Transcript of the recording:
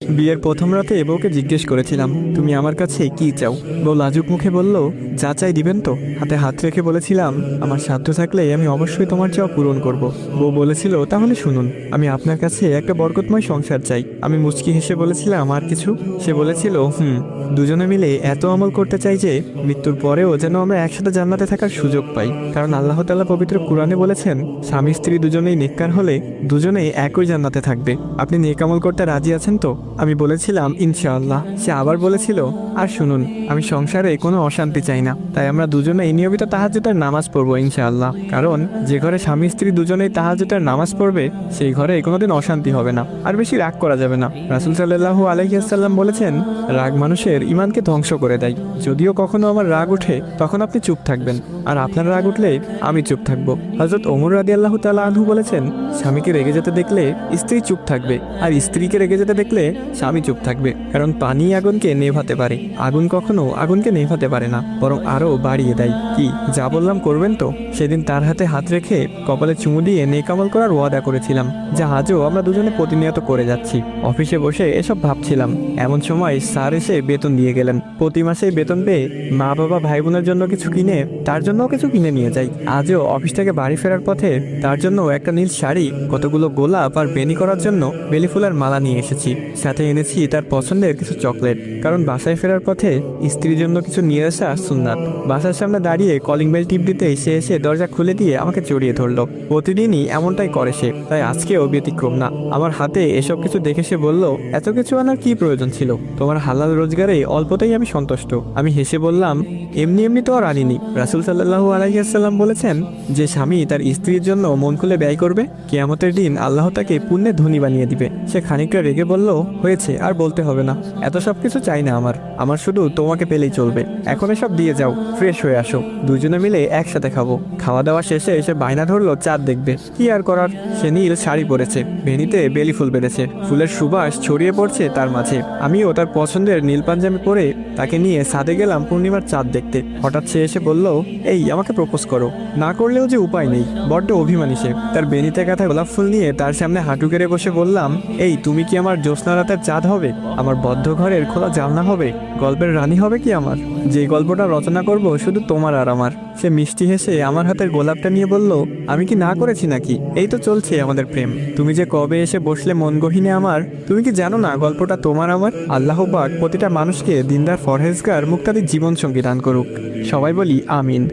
বিয়ের প্রথম রাতে বউকে জিজ্ঞেস করেছিলাম, তুমি আমার কাছে কি চাও? বউ লাজুক মুখে বলল, যা চাই দিবেন তো? হাতে হাত রেখে বলেছিলাম, আমার সাধ্য থাকলে আমি অবশ্যই তোমার চাওয়া পূরণ করব। বউ বলেছিল, তাহলে শুনুন, আমি আপনার কাছে একটা বরকতময় সংসার চাই। আমি মুচকি হেসে বলেছিলাম, আর কিছু? সে বলেছিল, দুজনে মিলে এত আমল করতে চাই যে মৃত্যুর পরেও যেন আমরা একসাথে জান্নাতে থাকার সুযোগ পাই। কারণ আল্লাহ তাআলা পবিত্র কুরআনে বলেছেন, স্বামী স্ত্রী দুজনেই নেককার হলে দুজনেই একই জান্নাতে থাকবে। আপনি নেক আমল করতে রাজি আছেন তো? আমি বলেছিলাম, ইনশাআল্লাহ। সে আবার বলেছিল, আর শুনুন, আমি সংসারে কোনো অশান্তি চাই না, তাই আমরা দুজনেই নিয়মিত তাহাজ্জুদের নামাজ পড়বো ইনশাআল্লাহ। কারণ যে ঘরে স্বামী স্ত্রী দুজনেই তাহাজ্জুদের নামাজ পড়বে সেই ঘরে কোনোদিন অশান্তি হবে না, আর বেশি রাগ করা যাবে না। রাসূল সাল্লাল্লাহু আলাইহি ওয়াসাল্লাম বলেছেন, রাগ মানুষের ঈমানকে ধ্বংস করে দেয়। যদিও কখনো আমার রাগ ওঠে তখন আপনি চুপ থাকবেন, আর আপনার রাগ উঠলে আমি চুপ থাকবো। হযরত ওমর রাদিয়াল্লাহু তাআলা আনহু বলেছেন, স্বামীকে রেগে যেতে দেখলে স্ত্রী চুপ থাকবে, আর স্ত্রীকে রেগে যেতে দেখলে স্বামী চুপ থাকবে। কারণ পানি আগুনকে নেভাতে পারে, আগুন কখনো আগুনকে নেভাতে পারে না, বরং আরো বাড়িয়ে দেয়। কি যা বললাম করবেন তো? সেদিন তার হাতে হাত রেখে কপালে চুমু দিয়ে নেক আমল করার ওয়াদা করেছিলাম, যা আজও আমরা দুজনে প্রতিনিয়ত করে যাচ্ছি। অফিসে বসে এসব ভাবছিলাম, এমন সময় স্যার এসে বেতন দিয়ে গেলেন। প্রতি মাসে বেতন পেয়ে মা বাবা ভাই বোনের জন্য কিছু কিনে তার জন্যও কিছু কিনে নিয়ে যাই। আজও অফিস থেকে বাড়ি ফেরার পথে তার জন্য একটা নীল শাড়ি, কতগুলো গোলাপ আর বেনি করার জন্য বেলি ফুলের মালা নিয়ে এসেছি। সাথে এনেছি তার পছন্দের কিছু চকলেট, কারণ বাসায় ফেরার পথে স্ত্রীর জন্য কিছু নিয়ে আসা সুন্নাত। বাসার সামনে দাঁড়িয়ে কলিং বেল টিপ দিতেই সে এসে দরজা খুলে দিয়ে আমাকে জড়িয়ে ধরলো। প্রতিদিনই এমনটাই করে সে, তাই আজকেও ব্যতিক্রম না। আমার হাতে এসব কিছু দেখে সে বলল, এত কিছু আনার কি প্রয়োজন ছিল? তোমার হালাল রোজগারে অল্পতেই আমি সন্তুষ্ট। আমি হেসে বললাম, এমনি এমনি তো আর আনিনি। রাসূল সাল্লাল্লাহু আলাইহি ওয়াসাল্লাম বলেছেন, যে স্বামী তার স্ত্রীর জন্য মন খুলে ব্যয় করবে, কিয়ামতের দিন আল্লাহ তাকে পুণ্যে ধনী বানিয়ে দিবে। সে খানিকটা রেগে বলল, হয়েছে, আর বলতে হবে না। এত সব কিছু চাই না আমার শুধু তোমাকে পেলেই চলবে। এখন এসব দিয়ে যাও, ফ্রেশ হয়ে আসো, দুজনে মিলে একসাথে খাবো। খাওয়া দাওয়া শেষে এসে বায়না ধরলো চাঁদ দেখবে। কি আর করার, সে নীল শাড়ি পরেছে, বেনিতে বেলি ফুল বেঁধেছে, ফুলের সুবাস ছড়িয়ে পড়ছে তার মাঝে। আমিও তার পছন্দের নীল পাঞ্জাবি পরে তাকে নিয়ে ছাদে গেলাম পূর্ণিমার চাঁদ দেখতে। হঠাৎ সে এসে বলল, এই আমাকে প্রপোজ করো। না করলেও যে উপায় নেই, বড্ড অভিমানী সে। তার বেনিতে কাঁথা গোলাপ ফুল নিয়ে তার সামনে হাঁটু গেড়ে বসে বললাম, এই তুমি কি আমার জ্যোৎস্না রাতের চাঁদ হবে? আমার বদ্ধ ঘরের খোলা জানলা হবে? গল্পের রানী হবে কি আমার? যে গল্পটা রচনা করব শুধু তোমার আর আমার। সে মিষ্টি হেসে আমার হাতের গোলাপটা নিয়ে বলল, আমি কি না করেছি নাকি? এই তো চলছে আমাদের প্রেম। তুমি যে কবে এসে বসলে মন গহিনে আমার, তুমি কি জানো না গল্পটা তোমার আমার? আল্লাহ পাক প্রতিটা মানুষকে দিনদার ফরহেজগার মুক্তাদির জীবন সঙ্গী দান করুক। সবাই বলি আমিন।